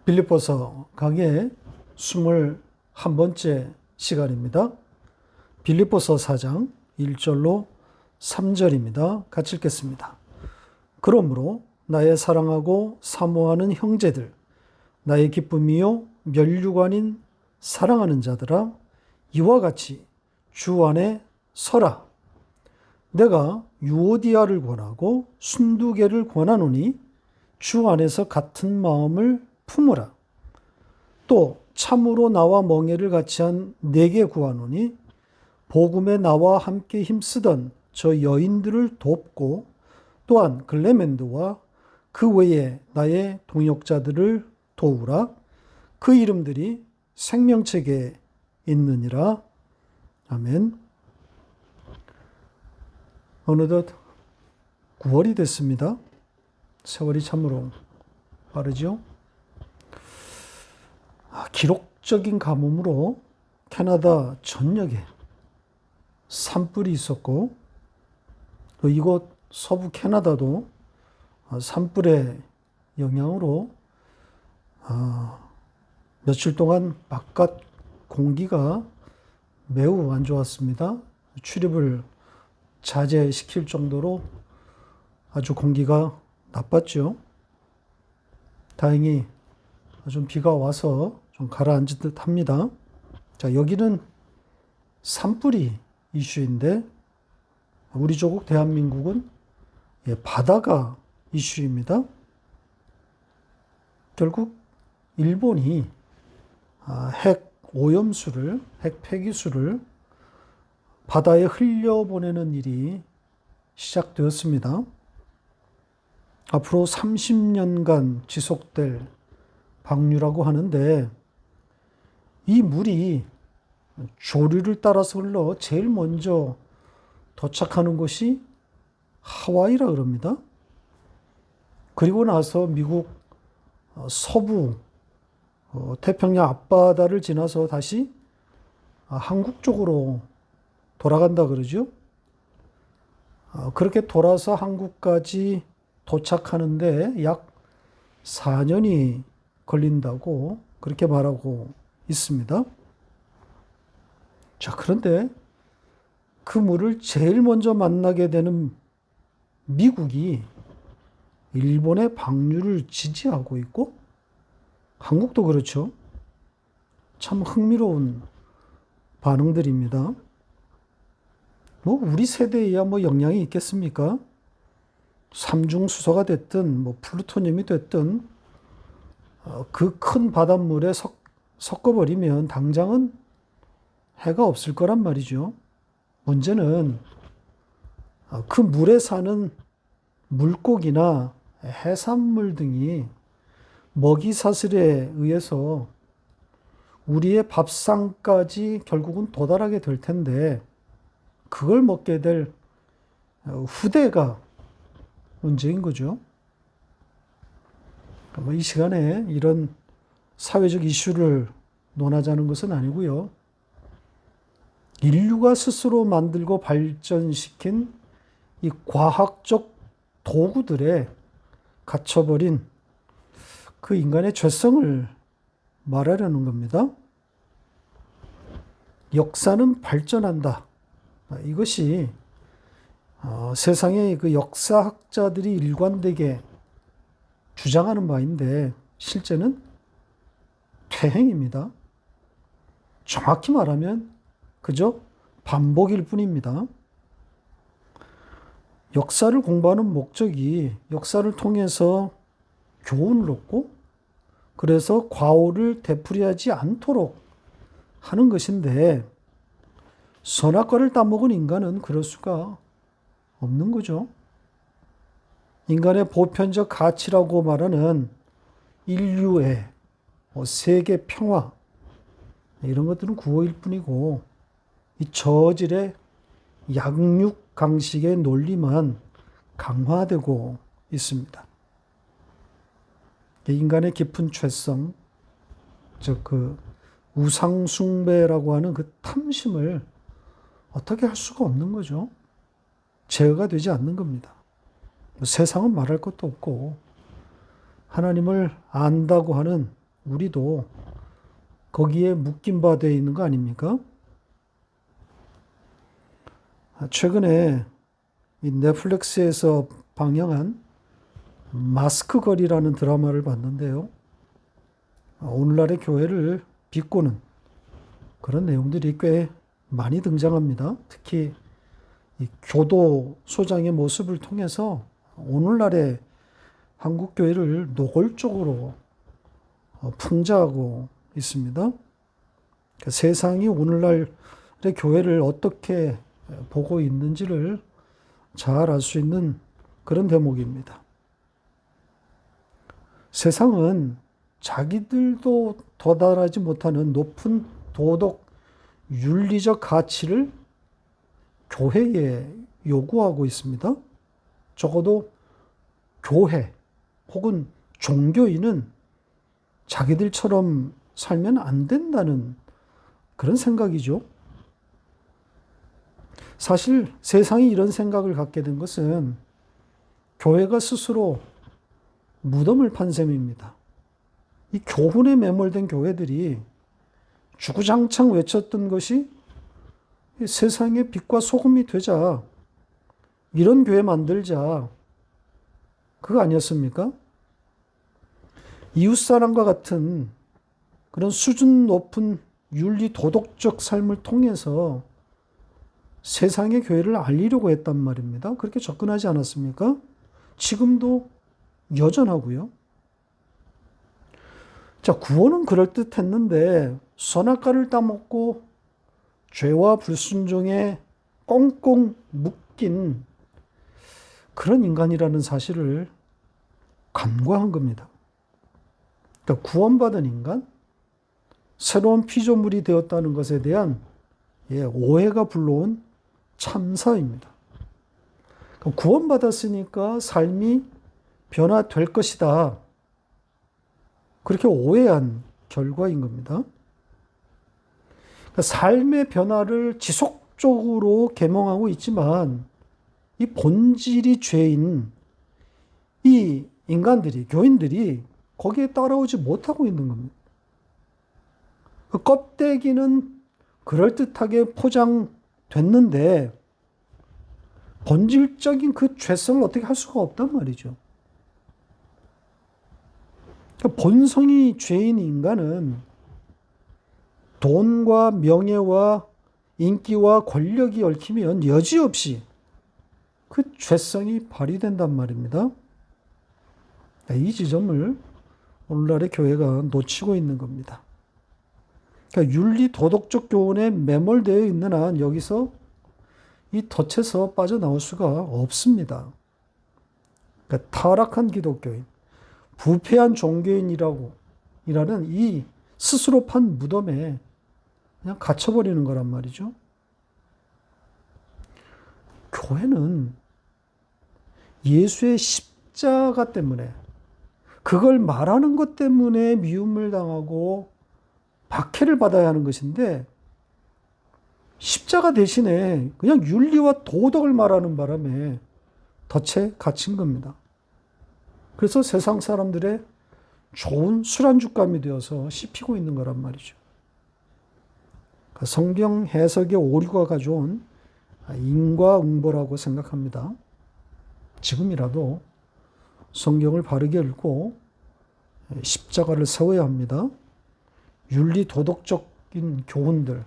빌립보서 강의 21번째 시간입니다. 빌립보서 4장 1절로 3절입니다. 같이 읽겠습니다. 그러므로 나의 사랑하고 사모하는 형제들, 나의 기쁨이요 면류가 아닌 사랑하는 자들아, 이와 같이 주 안에 서라. 내가 유오디아를 권하고 순두개를 권하노니 주 안에서 같은 마음을 품으라. 또 참으로 나와 멍에를 같이 한 내게 구하노니 복음에 나와 함께 힘쓰던 저 여인들을 돕고 또한 글레멘드와 그 외에 나의 동역자들을 도우라. 그 이름들이 생명책에 있느니라. 아멘. 어느덧 9월이 됐습니다. 세월이 참으로 빠르죠. 기록적인 가뭄으로 캐나다 전역에 산불이 있었고, 또 이곳 서부 캐나다도 산불의 영향으로 며칠 동안 바깥 공기가 매우 안 좋았습니다. 출입을 자제시킬 정도로 아주 공기가 나빴죠. 다행히 좀 비가 와서 좀 가라앉은 듯 합니다. 자, 여기는 산불이 이슈인데 우리 조국 대한민국은 바다가 이슈입니다. 결국 일본이 핵 오염수를, 핵 폐기수를 바다에 흘려보내는 일이 시작되었습니다. 앞으로 30년간 지속될 방류라고 하는데, 이 물이 조류를 따라서 흘러 제일 먼저 도착하는 곳이 하와이라 그럽니다. 그리고 나서 미국 서부 태평양 앞바다를 지나서 다시 한국 쪽으로 돌아간다 그러죠. 그렇게 돌아서 한국까지 도착하는데 약 4년이 걸린다고 그렇게 말하고 있습니다. 자, 그런데 그 물을 제일 먼저 만나게 되는 미국이 일본의 방류를 지지하고 있고, 한국도 그렇죠. 참 흥미로운 반응들입니다. 우리 세대에야 영향이 있겠습니까? 삼중수소가 됐든 플루토늄이 됐든 그 큰 바닷물에 섞어버리면 당장은 해가 없을 거란 말이죠. 문제는 그 물에 사는 물고기나 해산물 등이 먹이 사슬에 의해서 우리의 밥상까지 결국은 도달하게 될 텐데, 그걸 먹게 될 후대가 문제인 거죠. 이 시간에 이런 사회적 이슈를 논하자는 것은 아니고요. 인류가 스스로 만들고 발전시킨 이 과학적 도구들에 갇혀버린 그 인간의 죄성을 말하려는 겁니다. 역사는 발전한다. 이것이 세상의 그 역사학자들이 일관되게 주장하는 바인데, 실제는 퇴행입니다. 정확히 말하면 그저 반복일 뿐입니다. 역사를 공부하는 목적이 역사를 통해서 교훈을 얻고, 그래서 과오를 되풀이하지 않도록 하는 것인데, 선악과를 따먹은 인간은 그럴 수가 없는 거죠. 인간의 보편적 가치라고 말하는 인류의 세계 평화, 이런 것들은 구호일 뿐이고, 이 저질의 양육 강식의 논리만 강화되고 있습니다. 인간의 깊은 죄성, 즉 우상숭배라고 하는 그 탐심을 어떻게 할 수가 없는 거죠. 제어가 되지 않는 겁니다. 세상은 말할 것도 없고, 하나님을 안다고 하는 우리도 거기에 묶임 바 되어 있는 거 아닙니까? 최근에 이 넷플릭스에서 방영한 마스크 거리라는 드라마를 봤는데요. 오늘날의 교회를 비꼬는 그런 내용들이 꽤 많이 등장합니다. 특히 이 교도소장의 모습을 통해서 오늘날의 한국 교회를 노골적으로 풍자하고 있습니다. 그러니까 세상이 오늘날의 교회를 어떻게 보고 있는지를 잘 알 수 있는 그런 대목입니다. 세상은 자기들도 도달하지 못하는 높은 도덕, 윤리적 가치를 교회에 요구하고 있습니다. 적어도 교회 혹은 종교인은 자기들처럼 살면 안 된다는 그런 생각이죠. 사실 세상이 이런 생각을 갖게 된 것은 교회가 스스로 무덤을 판 셈입니다. 이 교훈에 매몰된 교회들이 주구장창 외쳤던 것이 세상의 빛과 소금이 되자, 이런 교회 만들자, 그거 아니었습니까? 이웃사랑과 같은 그런 수준 높은 윤리 도덕적 삶을 통해서 세상의 교회를 알리려고 했단 말입니다. 그렇게 접근하지 않았습니까? 지금도 여전하고요. 자, 구원은 그럴듯했는데 선악과를 따먹고 죄와 불순종에 꽁꽁 묶인 그런 인간이라는 사실을 간과한 겁니다. 그러니까 구원받은 인간, 새로운 피조물이 되었다는 것에 대한 오해가 불러온 참사입니다. 구원받았으니까 삶이 변화될 것이다. 그렇게 오해한 결과인 겁니다. 그러니까 삶의 변화를 지속적으로 계몽하고 있지만 이 본질이 죄인 이 인간들이, 교인들이 거기에 따라오지 못하고 있는 겁니다. 그 껍데기는 그럴듯하게 포장됐는데 본질적인 그 죄성을 어떻게 할 수가 없단 말이죠. 그러니까 본성이 죄인 인간은 돈과 명예와 인기와 권력이 얽히면 여지없이 그 죄성이 발휘된단 말입니다. 이 지점을 오늘날의 교회가 놓치고 있는 겁니다. 그러니까 윤리 도덕적 교훈에 매몰되어 있는 한 여기서 이 덫에서 빠져나올 수가 없습니다. 그러니까 타락한 기독교인, 부패한 종교인이라는 이 스스로 판 무덤에 그냥 갇혀버리는 거란 말이죠. 교회는 예수의 십자가 때문에, 그걸 말하는 것 때문에 미움을 당하고 박해를 받아야 하는 것인데, 십자가 대신에 그냥 윤리와 도덕을 말하는 바람에 덫에 갇힌 겁니다. 그래서 세상 사람들의 좋은 술안주감이 되어서 씹히고 있는 거란 말이죠. 성경 해석의 오류가 가져온 인과응보라고 생각합니다. 지금이라도 성경을 바르게 읽고 십자가를 세워야 합니다. 윤리 도덕적인 교훈들,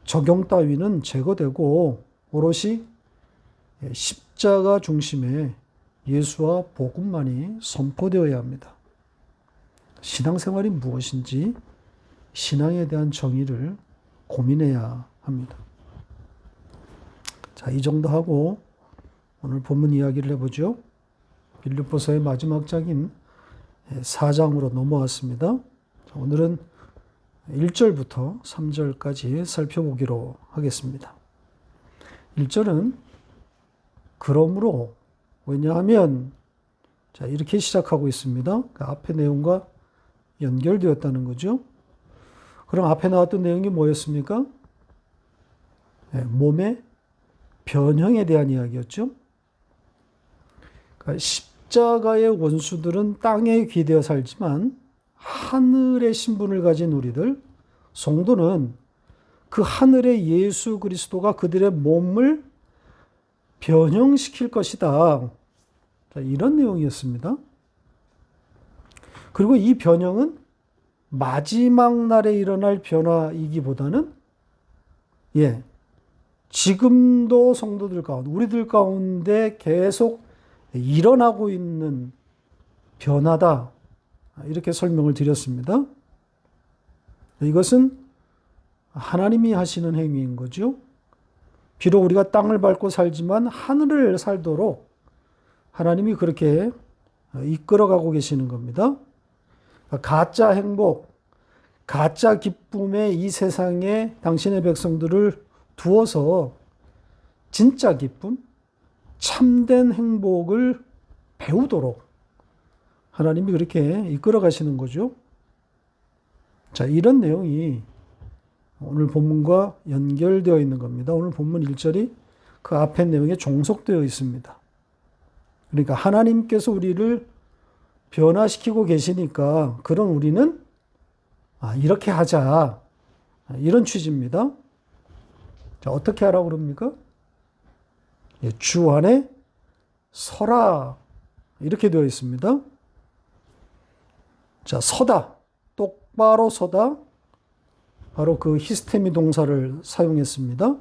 적용 따위는 제거되고 오롯이 십자가 중심의 예수와 복음만이 선포되어야 합니다. 신앙생활이 무엇인지 신앙에 대한 정의를 고민해야 합니다. 자, 이 정도 하고 오늘 본문 이야기를 해보죠. 빌립보서의 마지막 장인 4장으로 넘어왔습니다. 오늘은 1절부터 3절까지 살펴보기로 하겠습니다. 1절은 그러므로, 왜냐하면, 자, 이렇게 시작하고 있습니다. 그 앞에 내용과 연결되었다는 거죠. 그럼 앞에 나왔던 내용이 뭐였습니까? 몸의 변형에 대한 이야기였죠. 그러니까 십자가의 원수들은 땅에 기대어 살지만 하늘의 신분을 가진 우리들, 성도는 그 하늘의 예수 그리스도가 그들의 몸을 변형시킬 것이다. 자, 이런 내용이었습니다. 그리고 이 변형은 마지막 날에 일어날 변화이기보다는 지금도 성도들 가운데, 우리들 가운데 계속 일어나고 있는 변화다. 이렇게 설명을 드렸습니다. 이것은 하나님이 하시는 행위인 거죠. 비록 우리가 땅을 밟고 살지만 하늘을 살도록 하나님이 그렇게 이끌어가고 계시는 겁니다. 가짜 행복, 가짜 기쁨에 이 세상에 당신의 백성들을 두어서 진짜 기쁨, 참된 행복을 배우도록 하나님이 그렇게 이끌어 가시는 거죠. 자, 이런 내용이 오늘 본문과 연결되어 있는 겁니다. 오늘 본문 1절이 그 앞의 내용에 종속되어 있습니다. 그러니까 하나님께서 우리를 변화시키고 계시니까 그럼 우리는 이렇게 하자. 이런 취지입니다. 자, 어떻게 하라고 그럽니까? 주 안에 서라. 이렇게 되어 있습니다. 자, 서다. 똑바로 서다. 바로 그 히스테미 동사를 사용했습니다.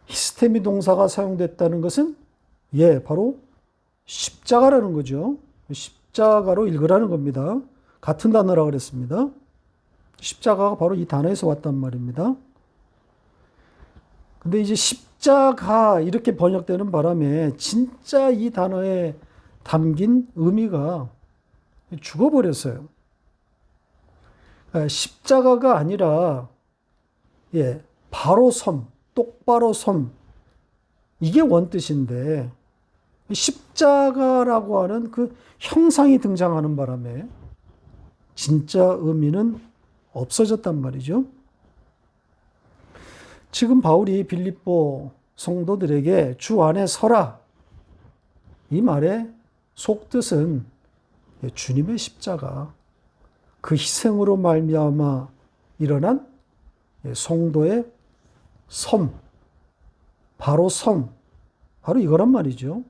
히스테미 동사가 사용됐다는 것은 바로 십자가라는 거죠. 십자가로 읽으라는 겁니다. 같은 단어라고 그랬습니다. 십자가가 바로 이 단어에서 왔단 말입니다. 근데 이제 십자가 이렇게 번역되는 바람에 진짜 이 단어에 담긴 의미가 죽어버렸어요. 십자가가 아니라 바로 섬, 똑바로 섬, 이게 원뜻인데 십자가라고 하는 그 형상이 등장하는 바람에 진짜 의미는 없어졌단 말이죠. 지금 바울이 빌립보 성도들에게 주 안에 서라, 이 말의 속뜻은 주님의 십자가, 그 희생으로 말미암아 일어난 성도의 섬, 바로 섬, 바로 이거란 말이죠.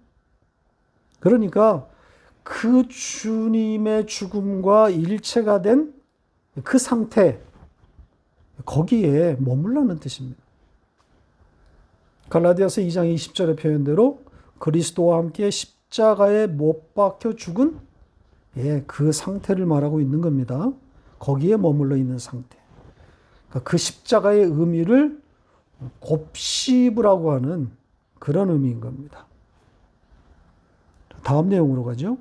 그러니까 그 주님의 죽음과 일체가 된 그 상태, 거기에 머물라는 뜻입니다. 갈라디아서 2장 20절의 표현대로 그리스도와 함께 십자가에 못 박혀 죽은 그 상태를 말하고 있는 겁니다. 거기에 머물러 있는 상태. 그러니까 그 십자가의 의미를 곱씹으라고 하는 그런 의미인 겁니다. 다음 내용으로 가죠.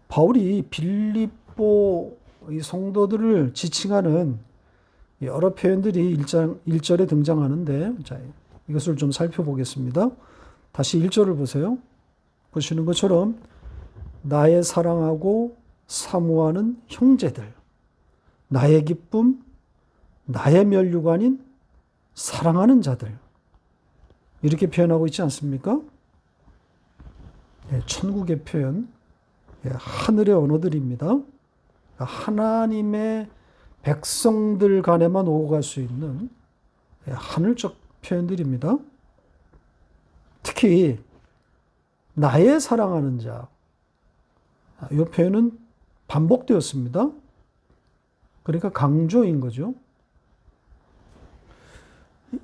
바울이 빌립보 이 성도들을 지칭하는 여러 표현들이 1절에 등장하는데, 자, 이것을 좀 살펴보겠습니다. 다시 1절을 보세요. 보시는 것처럼 나의 사랑하고 사모하는 형제들, 나의 기쁨, 나의 면류관인 사랑하는 자들, 이렇게 표현하고 있지 않습니까? 천국의 표현, 하늘의 언어들입니다. 하나님의 백성들 간에만 오고 갈 수 있는 하늘적 표현들입니다. 특히 나의 사랑하는 자, 이 표현은 반복되었습니다. 그러니까 강조인 거죠.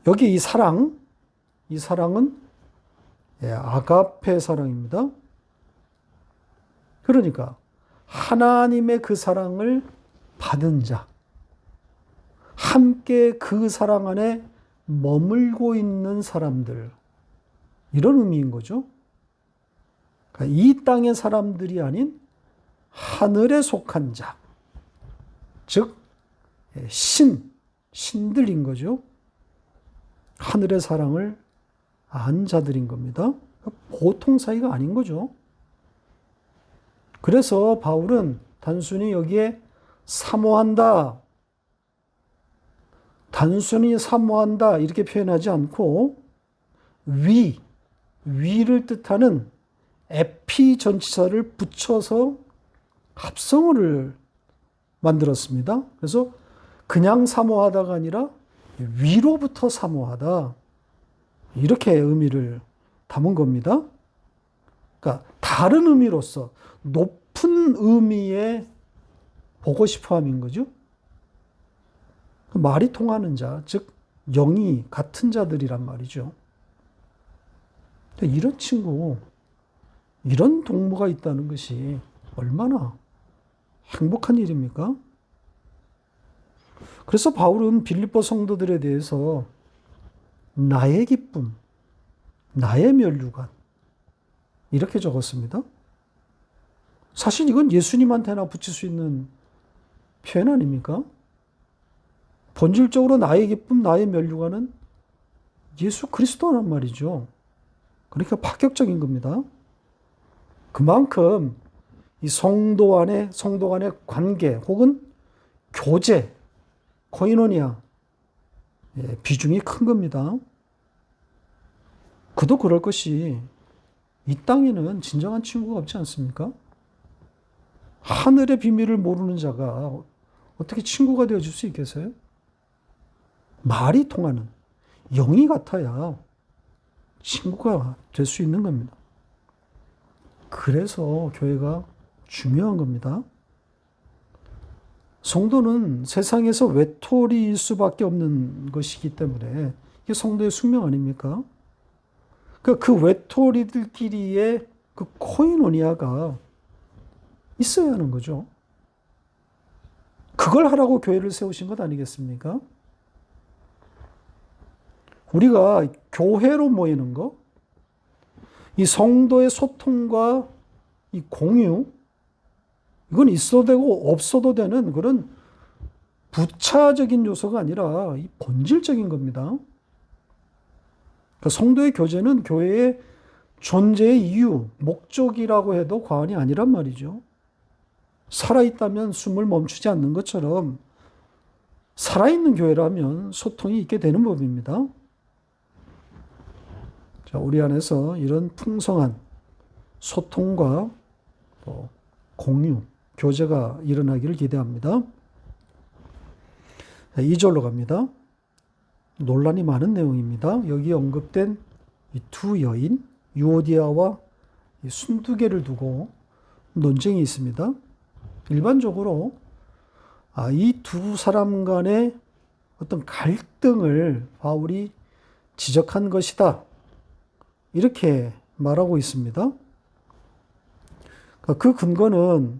여기 이 사랑은 아가페 사랑입니다. 그러니까 하나님의 그 사랑을 받은 자, 함께 그 사랑 안에 머물고 있는 사람들, 이런 의미인 거죠. 그러니까 이 땅의 사람들이 아닌 하늘에 속한 자, 즉 신들인 거죠. 하늘의 사랑을 안 자들인 겁니다. 보통 사이가 아닌 거죠. 그래서 바울은 단순히 여기에 사모한다, 단순히 사모한다 이렇게 표현하지 않고 위를 뜻하는 에피 전치사를 붙여서 합성어를 만들었습니다. 그래서 그냥 사모하다가 아니라 위로부터 사모하다. 이렇게 의미를 담은 겁니다. 그러니까 다른 의미로서 높은 의미의 보고 싶어 함인 거죠. 말이 통하는 자, 즉 영이 같은 자들이란 말이죠. 이런 친구, 이런 동무가 있다는 것이 얼마나 행복한 일입니까? 그래서 바울은 빌립보 성도들에 대해서 나의 기쁨, 나의 면류관 이렇게 적었습니다. 사실 이건 예수님한테나 붙일 수 있는 표현 아닙니까? 본질적으로 나의 기쁨, 나의 면류관은 예수 그리스도란 말이죠. 그러니까 파격적인 겁니다. 그만큼 이 성도 간의 관계 혹은 교제, 코이노니아 비중이 큰 겁니다. 그도 그럴 것이 이 땅에는 진정한 친구가 없지 않습니까? 하늘의 비밀을 모르는 자가 어떻게 친구가 되어줄 수 있겠어요? 말이 통하는 영이 같아야 친구가 될 수 있는 겁니다. 그래서 교회가 중요한 겁니다. 성도는 세상에서 외톨이일 수밖에 없는 것이기 때문에 이게 성도의 숙명 아닙니까? 그 외톨이들끼리의 그 코이노니아가 있어야 하는 거죠. 그걸 하라고 교회를 세우신 것 아니겠습니까? 우리가 교회로 모이는 거, 이 성도의 소통과 이 공유, 이건 있어도 되고 없어도 되는 그런 부차적인 요소가 아니라 이 본질적인 겁니다. 그러니까 성도의 교제는 교회의 존재의 이유, 목적이라고 해도 과언이 아니란 말이죠. 살아있다면 숨을 멈추지 않는 것처럼 살아있는 교회라면 소통이 있게 되는 법입니다. 자, 우리 안에서 이런 풍성한 소통과 또 공유, 교제가 일어나기를 기대합니다. 2절로 갑니다. 논란이 많은 내용입니다. 여기 언급된 이 두 여인, 유오디아와 순두개를 두고 논쟁이 있습니다. 일반적으로 이 두 사람 간의 어떤 갈등을 바울이 지적한 것이다. 이렇게 말하고 있습니다. 그 근거는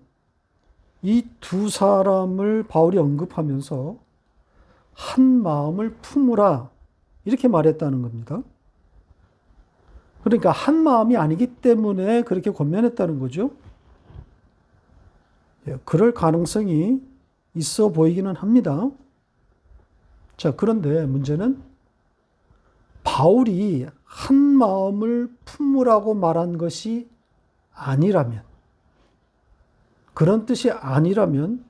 이 두 사람을 바울이 언급하면서 한 마음을 품으라 이렇게 말했다는 겁니다. 그러니까 한 마음이 아니기 때문에 그렇게 권면했다는 거죠. 그럴 가능성이 있어 보이기는 합니다. 자, 그런데 문제는 바울이 한 마음을 품으라고 말한 것이 아니라면, 그런 뜻이 아니라면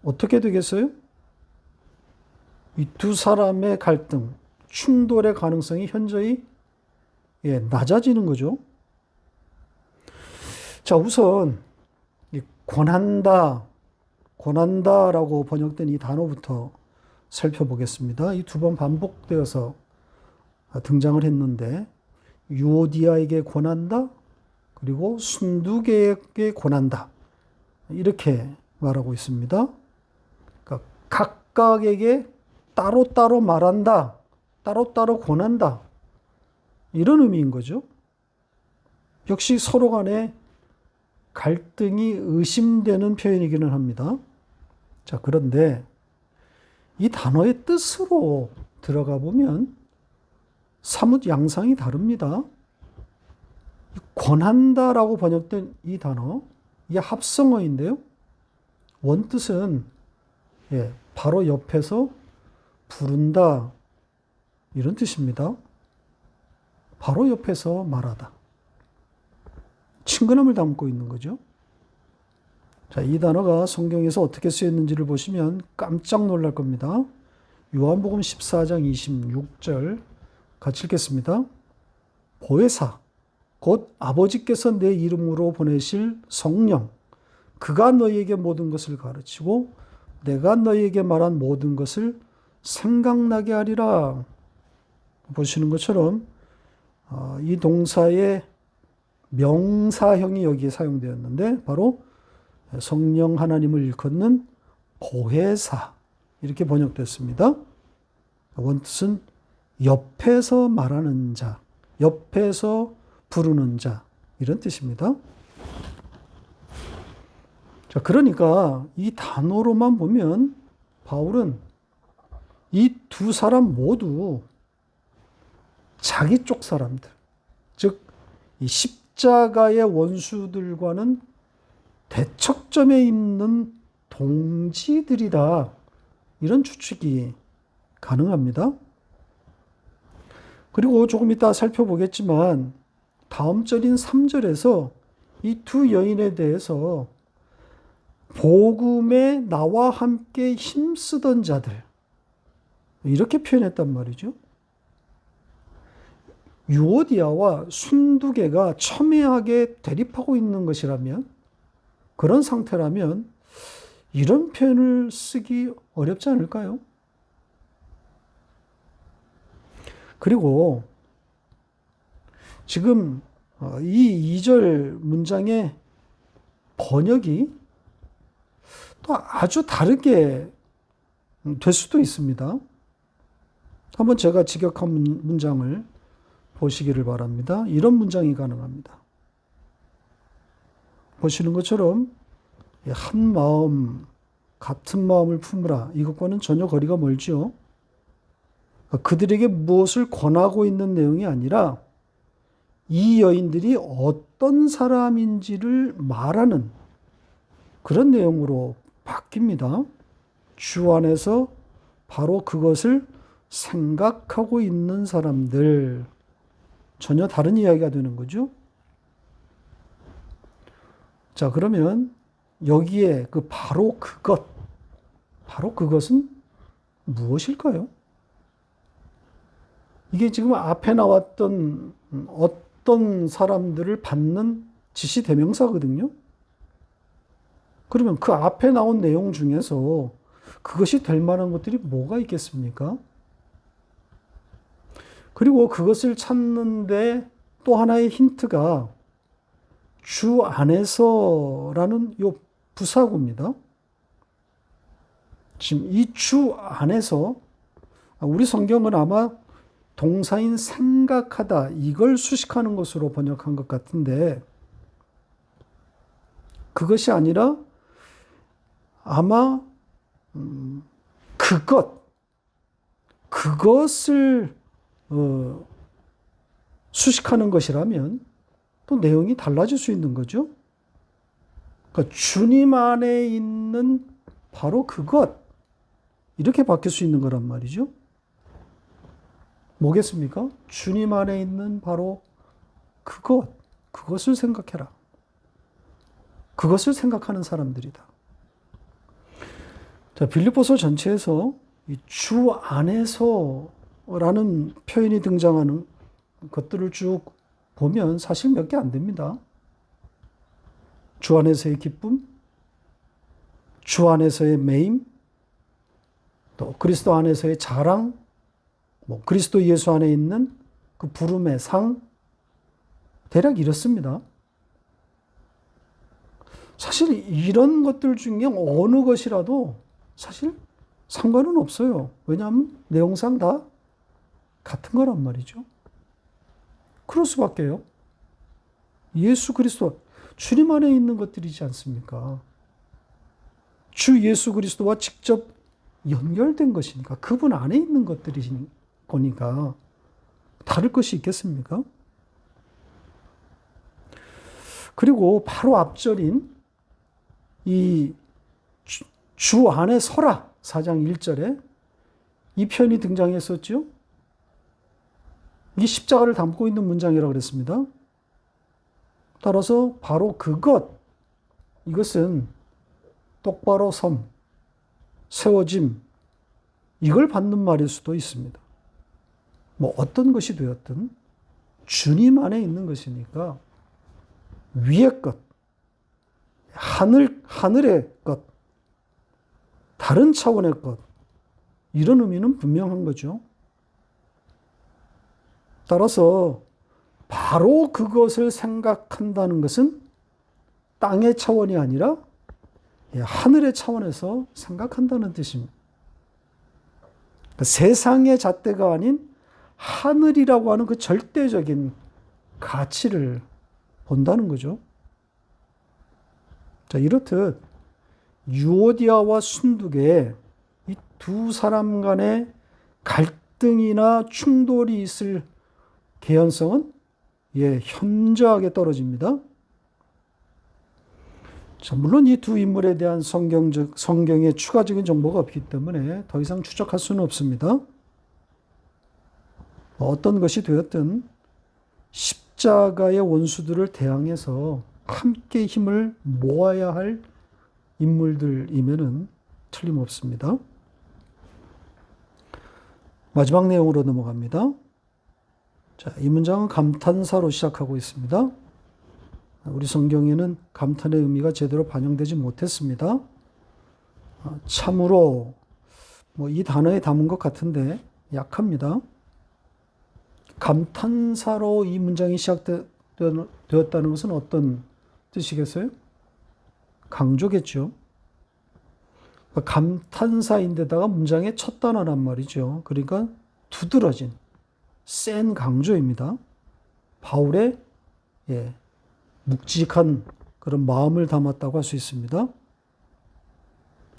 어떻게 되겠어요? 이 두 사람의 갈등, 충돌의 가능성이 현저히 낮아지는 거죠. 자, 우선 권한다라고 번역된 이 단어부터 살펴보겠습니다. 이 두 번 반복되어서 등장을 했는데 유오디아에게 권한다, 그리고 순두개에게 권한다 이렇게 말하고 있습니다. 그러니까 각각에게 따로따로 말한다, 따로따로 권한다 이런 의미인 거죠. 역시 서로 간에 갈등이 의심되는 표현이기는 합니다. 자, 그런데 이 단어의 뜻으로 들어가 보면 사뭇 양상이 다릅니다. 권한다라고 번역된 이 단어, 이게 합성어인데요. 원뜻은 바로 옆에서 부른다 이런 뜻입니다. 바로 옆에서 말하다. 친근함을 담고 있는 거죠. 자, 이 단어가 성경에서 어떻게 쓰였는지를 보시면 깜짝 놀랄 겁니다. 요한복음 14장 26절 같이 읽겠습니다. 보혜사 곧 아버지께서 내 이름으로 보내실 성령 그가 너희에게 모든 것을 가르치고 내가 너희에게 말한 모든 것을 생각나게 하리라. 보시는 것처럼 이 동사의 명사형이 여기에 사용되었는데 바로 성령 하나님을 일컫는 보혜사 이렇게 번역됐습니다. 원뜻은 옆에서 말하는 자, 옆에서 부르는 자 이런 뜻입니다. 자, 그러니까 이 단어로만 보면 바울은 이 두 사람 모두 자기 쪽 사람들, 즉 이 십자가의 원수들과는 대척점에 있는 동지들이다. 이런 추측이 가능합니다. 그리고 조금 이따 살펴보겠지만 다음 절인 3절에서 이 두 여인에 대해서 복음에 나와 함께 힘쓰던 자들 이렇게 표현했단 말이죠. 유오디아와 순두개가 첨예하게 대립하고 있는 것이라면 그런 상태라면 이런 표현을 쓰기 어렵지 않을까요? 그리고 지금 이 2절 문장의 번역이 또 아주 다르게 될 수도 있습니다. 한번 제가 직역한 문장을 보시기를 바랍니다. 이런 문장이 가능합니다. 보시는 것처럼 한 마음, 같은 마음을 품으라. 이것과는 전혀 거리가 멀지요. 그들에게 무엇을 권하고 있는 내용이 아니라 이 여인들이 어떤 사람인지를 말하는 그런 내용으로 바뀝니다. 주 안에서 바로 그것을 생각하고 있는 사람들. 전혀 다른 이야기가 되는 거죠. 자, 그러면 여기에 바로 그것은 무엇일까요? 이게 지금 앞에 나왔던 어떤 사람들을 받는 지시 대명사거든요. 그러면 그 앞에 나온 내용 중에서 그것이 될 만한 것들이 뭐가 있겠습니까? 그리고 그것을 찾는데 또 하나의 힌트가 주 안에서라는 이 부사구입니다. 지금 이 주 안에서 우리 성경은 아마 동사인 생각하다 이걸 수식하는 것으로 번역한 것 같은데 그것이 아니라 아마 그것을 수식하는 것이라면 또 내용이 달라질 수 있는 거죠. 그러니까 주님 안에 있는 바로 그것 이렇게 바뀔 수 있는 거란 말이죠. 뭐겠습니까? 주님 안에 있는 바로 그것을 생각해라. 그것을 생각하는 사람들이다. 자, 빌립보서 전체에서 이 주 안에서라는 표현이 등장하는 것들을 쭉 보면 사실 몇 개 안 됩니다. 주 안에서의 기쁨, 주 안에서의 매임, 또 그리스도 안에서의 자랑, 그리스도 예수 안에 있는 그 부름의 상, 대략 이렇습니다. 사실 이런 것들 중에 어느 것이라도 사실 상관은 없어요. 왜냐하면 내용상 다 같은 거란 말이죠. 그럴 수밖에요. 예수 그리스도, 주님 안에 있는 것들이지 않습니까? 주 예수 그리스도와 직접 연결된 것이니까, 그분 안에 있는 것들이 거니까 다를 것이 있겠습니까? 그리고 바로 앞절인 이 주 안에 서라 4장 1절에 이 표현이 등장했었죠. 이 십자가를 담고 있는 문장이라고 그랬습니다. 따라서 바로 이것은 똑바로 세워짐, 이걸 받는 말일 수도 있습니다. 어떤 것이 되었든 주님 안에 있는 것이니까 위의 것, 하늘의 것, 다른 차원의 것, 이런 의미는 분명한 거죠. 따라서 바로 그것을 생각한다는 것은 땅의 차원이 아니라 하늘의 차원에서 생각한다는 뜻입니다. 그러니까 세상의 잣대가 아닌 하늘이라고 하는 그 절대적인 가치를 본다는 거죠. 자, 이렇듯 유오디아와 순두계 이 두 사람 간의 갈등이나 충돌이 있을 개연성은 현저하게 떨어집니다. 자, 물론 이 두 인물에 대한 성경의 추가적인 정보가 없기 때문에 더 이상 추적할 수는 없습니다. 어떤 것이 되었든 십자가의 원수들을 대항해서 함께 힘을 모아야 할 인물들이면은 틀림없습니다. 마지막 내용으로 넘어갑니다. 자, 이 문장은 감탄사로 시작하고 있습니다. 우리 성경에는 감탄의 의미가 제대로 반영되지 못했습니다. 참으로 이 단어에 담은 것 같은데 약합니다. 감탄사로 이 문장이 시작되었다는 것은 어떤 뜻이겠어요? 강조겠죠. 감탄사인데다가 문장의 첫 단어란 말이죠. 그러니까 두드러진 센 강조입니다. 바울의 묵직한 그런 마음을 담았다고 할 수 있습니다.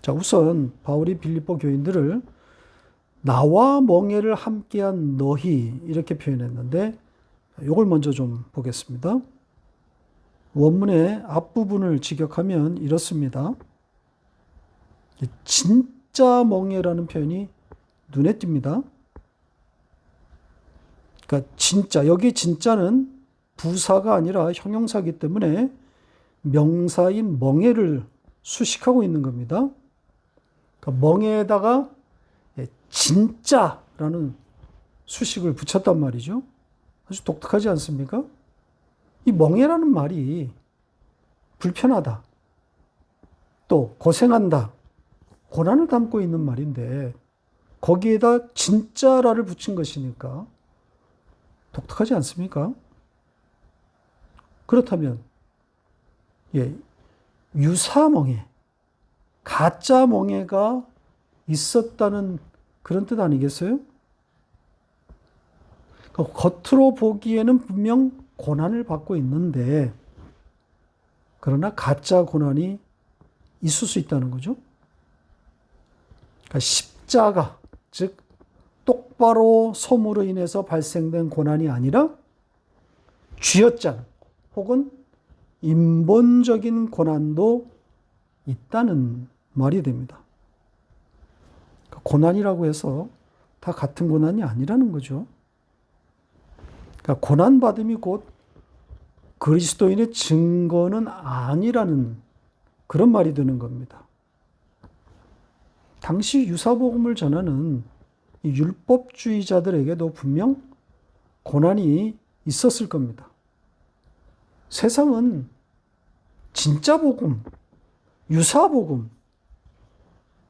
자, 우선 바울이 빌립보 교인들을 나와 멍에를 함께한 너희 이렇게 표현했는데 이걸 먼저 좀 보겠습니다. 원문의 앞부분을 직역하면 이렇습니다. 진짜 멍에라는 표현이 눈에 띕니다. 그러니까 진짜, 여기 진짜는 부사가 아니라 형용사이기 때문에 명사인 멍에를 수식하고 있는 겁니다. 그러니까 멍에에다가 진짜라는 수식을 붙였단 말이죠. 아주 독특하지 않습니까? 이 멍에라는 말이 불편하다, 또 고생한다, 고난을 담고 있는 말인데 거기에다 진짜라를 붙인 것이니까 독특하지 않습니까? 그렇다면 유사멍에, 가짜 멍에가 있었다는 그런 뜻 아니겠어요? 겉으로 보기에는 분명 고난을 받고 있는데 그러나 가짜 고난이 있을 수 있다는 거죠. 그러니까 십자가, 즉 똑바로 솜으로 인해서 발생된 고난이 아니라 쥐어짠 혹은 인본적인 고난도 있다는 말이 됩니다. 고난이라고 해서 다 같은 고난이 아니라는 거죠. 그러니까 고난받음이 곧 그리스도인의 증거는 아니라는 그런 말이 되는 겁니다. 당시 유사복음을 전하는 율법주의자들에게도 분명 고난이 있었을 겁니다. 세상은 진짜 복음, 유사복음,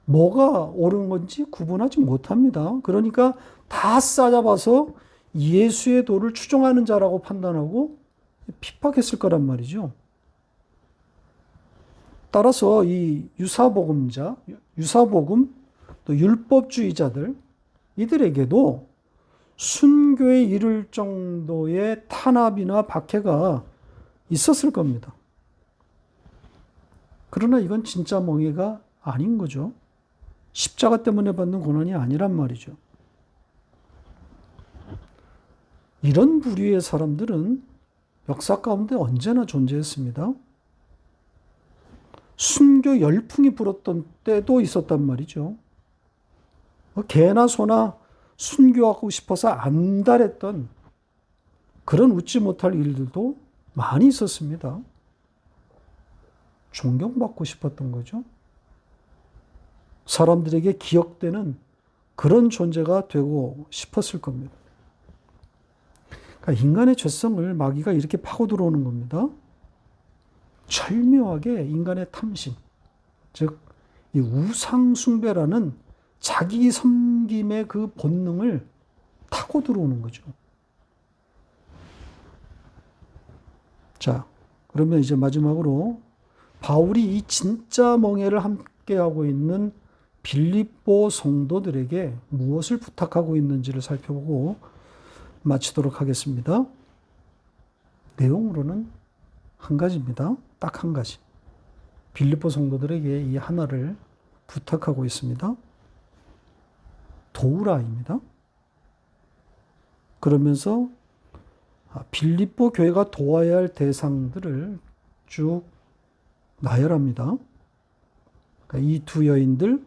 뭐가 옳은 건지 구분하지 못합니다. 그러니까 다 싸잡아서 예수의 도를 추종하는 자라고 판단하고 핍박했을 거란 말이죠. 따라서 이 유사복음자, 유사복음, 또 율법주의자들, 이들에게도 순교에 이를 정도의 탄압이나 박해가 있었을 겁니다. 그러나 이건 진짜 멍해가 아닌 거죠. 십자가 때문에 받는 고난이 아니란 말이죠. 이런 부류의 사람들은 역사 가운데 언제나 존재했습니다. 순교 열풍이 불었던 때도 있었단 말이죠. 개나 소나 순교하고 싶어서 안달했던 그런 웃지 못할 일들도 많이 있었습니다. 존경받고 싶었던 거죠. 사람들에게 기억되는 그런 존재가 되고 싶었을 겁니다. 그러니까 인간의 죄성을 마귀가 이렇게 파고 들어오는 겁니다. 절묘하게 인간의 탐심, 즉, 이 우상숭배라는 자기 섬김의 그 본능을 타고 들어오는 거죠. 자, 그러면 이제 마지막으로 바울이 이 진짜 멍에를 함께하고 있는 빌립보 성도들에게 무엇을 부탁하고 있는지를 살펴보고 마치도록 하겠습니다. 내용으로는 한 가지입니다. 딱 한 가지. 빌립보 성도들에게 이 하나를 부탁하고 있습니다. 도우라입니다. 그러면서 빌립보 교회가 도와야 할 대상들을 쭉 나열합니다. 이 두 여인들,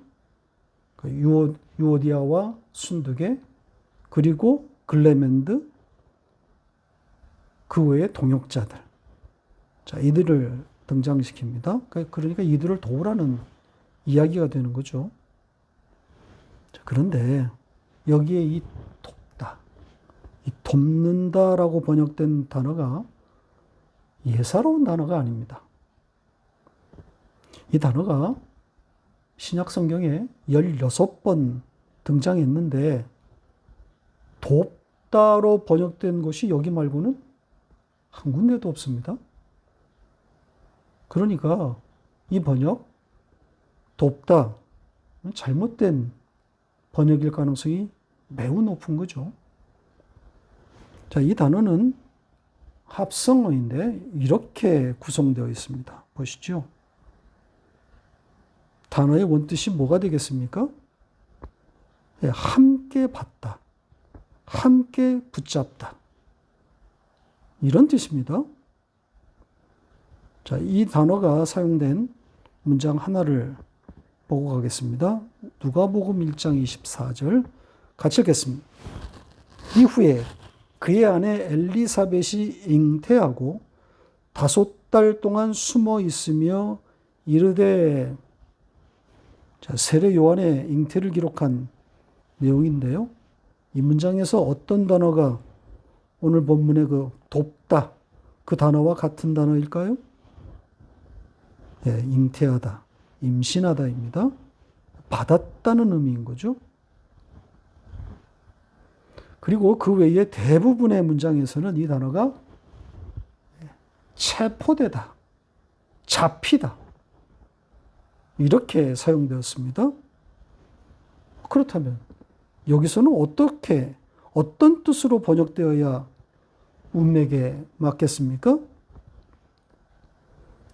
유오디아와 순두계, 그리고 글레멘드, 그 외의 동역자들. 자, 이들을 등장시킵니다. 그러니까 이들을 도우라는 이야기가 되는 거죠. 자, 그런데 여기에 이 돕다, 이 돕는다라고 번역된 단어가 예사로운 단어가 아닙니다. 이 단어가 신약 성경에 16번 등장했는데 돕다로 번역된 것이 여기 말고는 한 군데도 없습니다. 그러니까 이 번역, 돕다, 잘못된 번역일 가능성이 매우 높은 거죠. 자, 이 단어는 합성어인데 이렇게 구성되어 있습니다. 보시죠. 단어의 원뜻이 뭐가 되겠습니까? 예, 함께 받다, 함께 붙잡다, 이런 뜻입니다. 자, 이 단어가 사용된 문장 하나를 보고 가겠습니다. 누가복음 1장 24절 같이 읽겠습니다. 이후에 그의 아내 엘리사벳이 잉태하고 5달 동안 숨어 있으며 이르되, 자, 세례 요한의 잉태를 기록한 내용인데요. 이 문장에서 어떤 단어가 오늘 본문의 그 돕다, 그 단어와 같은 단어일까요? 예, 잉태하다, 임신하다입니다. 받았다는 의미인 거죠. 그리고 그 외에 대부분의 문장에서는 이 단어가 체포되다, 잡히다, 이렇게 사용되었습니다. 그렇다면 여기서는 어떤 뜻으로 번역되어야 운명에 맞겠습니까?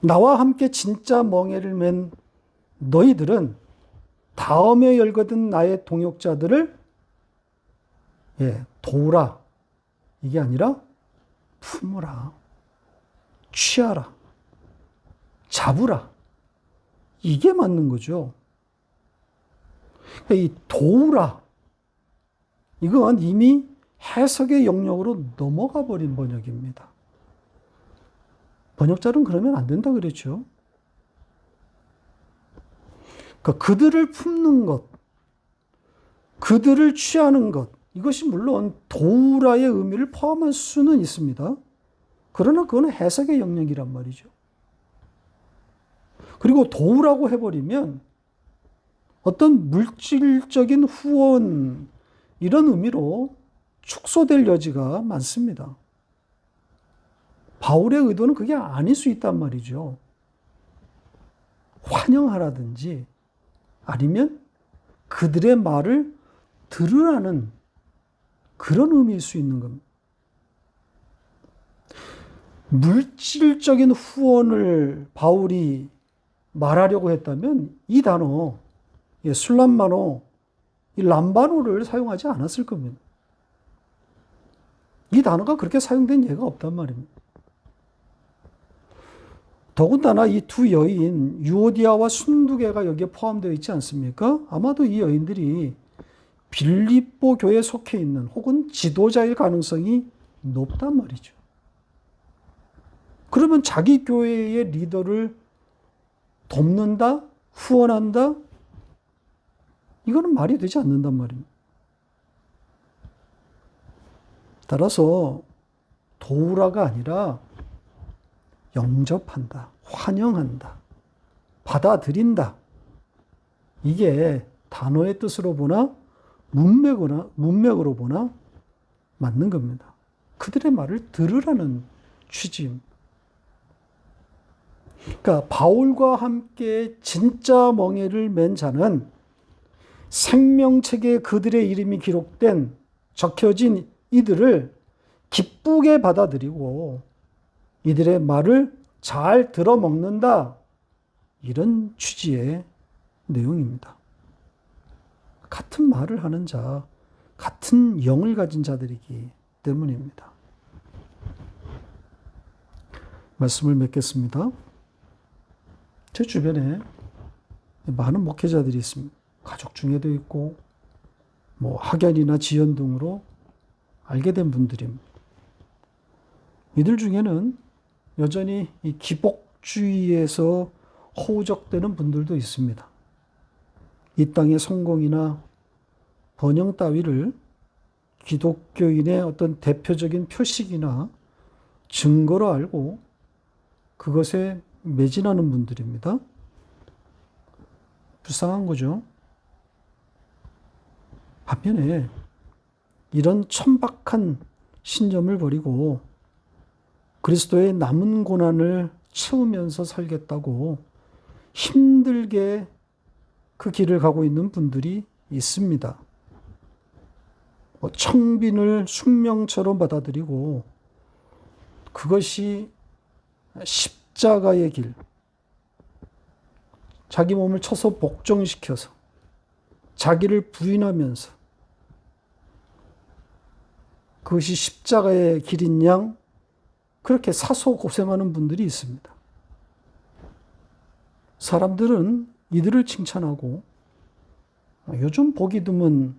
나와 함께 진짜 멍에를 맨 너희들은 다음에 열거든 나의 동역자들을 도우라. 이게 아니라 품으라, 취하라, 잡으라. 이게 맞는 거죠. 이 도우라, 이건 이미 해석의 영역으로 넘어가 버린 번역입니다. 번역자는 그러면 안 된다 그랬죠. 그러니까 그들을 품는 것, 그들을 취하는 것, 이것이 물론 도우라의 의미를 포함할 수는 있습니다. 그러나 그건 해석의 영역이란 말이죠. 그리고 도우라고 해버리면 어떤 물질적인 후원, 이런 의미로 축소될 여지가 많습니다. 바울의 의도는 그게 아닐 수 있단 말이죠. 환영하라든지 아니면 그들의 말을 들으라는 그런 의미일 수 있는 겁니다. 물질적인 후원을 바울이 말하려고 했다면 이 단어, 술람마노, 이 람바노를 사용하지 않았을 겁니다. 이 단어가 그렇게 사용된 예가 없단 말입니다. 더군다나 이 두 여인, 유오디아와 순두계가 여기에 포함되어 있지 않습니까? 아마도 이 여인들이 빌립보 교회에 속해 있는 혹은 지도자일 가능성이 높단 말이죠. 그러면 자기 교회의 리더를 돕는다, 후원한다, 이거는 말이 되지 않는단 말입니다. 따라서 도우라가 아니라 영접한다, 환영한다, 받아들인다. 이게 단어의 뜻으로 보나 문맥으로 보나 맞는 겁니다. 그들의 말을 들으라는 취지입니다. 그러니까 바울과 함께 진짜 멍에를 맨 자는 생명책에 그들의 이름이 기록된 적혀진 이들을 기쁘게 받아들이고 이들의 말을 잘 들어먹는다. 이런 취지의 내용입니다. 같은 말을 하는 자, 같은 영을 가진 자들이기 때문입니다. 말씀을 맺겠습니다. 제 주변에 많은 목회자들이 있습니다. 가족 중에도 있고, 학연이나 지연 등으로 알게 된 분들입니다. 이들 중에는 여전히 이 기복주의에서 호적되는 분들도 있습니다. 이 땅의 성공이나 번영 따위를 기독교인의 어떤 대표적인 표식이나 증거로 알고 그것에 매진하는 분들입니다. 불쌍한 거죠. 반면에 이런 천박한 신념을 버리고 그리스도의 남은 고난을 채우면서 살겠다고 힘들게 그 길을 가고 있는 분들이 있습니다. 청빈을 숙명처럼 받아들이고 그것이 십자가의 길, 자기 몸을 쳐서 복종시켜서 자기를 부인하면서 그것이 십자가의 길인 양 그렇게 사소 고생하는 분들이 있습니다. 사람들은 이들을 칭찬하고 요즘 보기 드문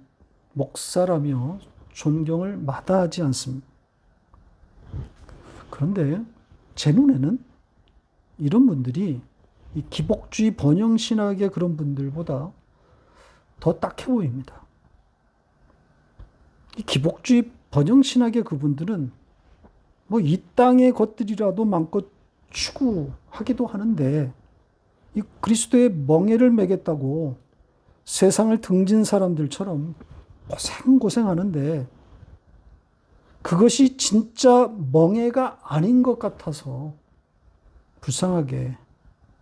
목사라며 존경을 마다하지 않습니다. 그런데 제 눈에는 이런 분들이 이 기복주의 번영신학의 그런 분들보다 더 딱해 보입니다. 이 기복주의 번영신학의 그분들은 이 땅의 것들이라도 마음껏 추구하기도 하는데 이 그리스도의 멍에를 매겠다고 세상을 등진 사람들처럼 고생하는데 그것이 진짜 멍에가 아닌 것 같아서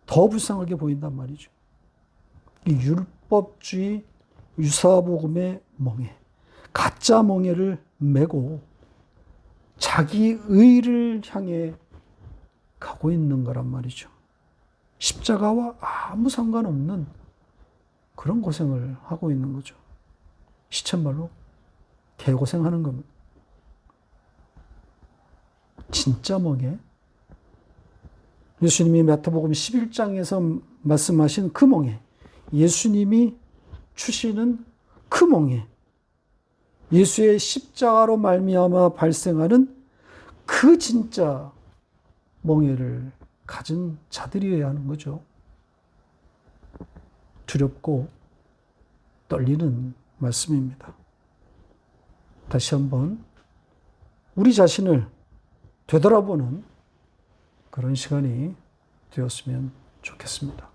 더 불쌍하게 보인단 말이죠. 이 율법주의 유사복음의 멍에, 가짜 멍에를 메고 자기 의를 향해 가고 있는 거란 말이죠. 십자가와 아무 상관없는 그런 고생을 하고 있는 거죠. 시쳇말로 개고생하는 겁니다. 진짜 멍에. 예수님이 마태복음 11장에서 말씀하신 그 멍에, 예수님이 주시는 그 멍에, 예수의 십자가로 말미암아 발생하는 그 진짜 멍에를 가진 자들이어야 하는 거죠. 두렵고 떨리는 말씀입니다. 다시 한번 우리 자신을 되돌아보는 그런 시간이 되었으면 좋겠습니다.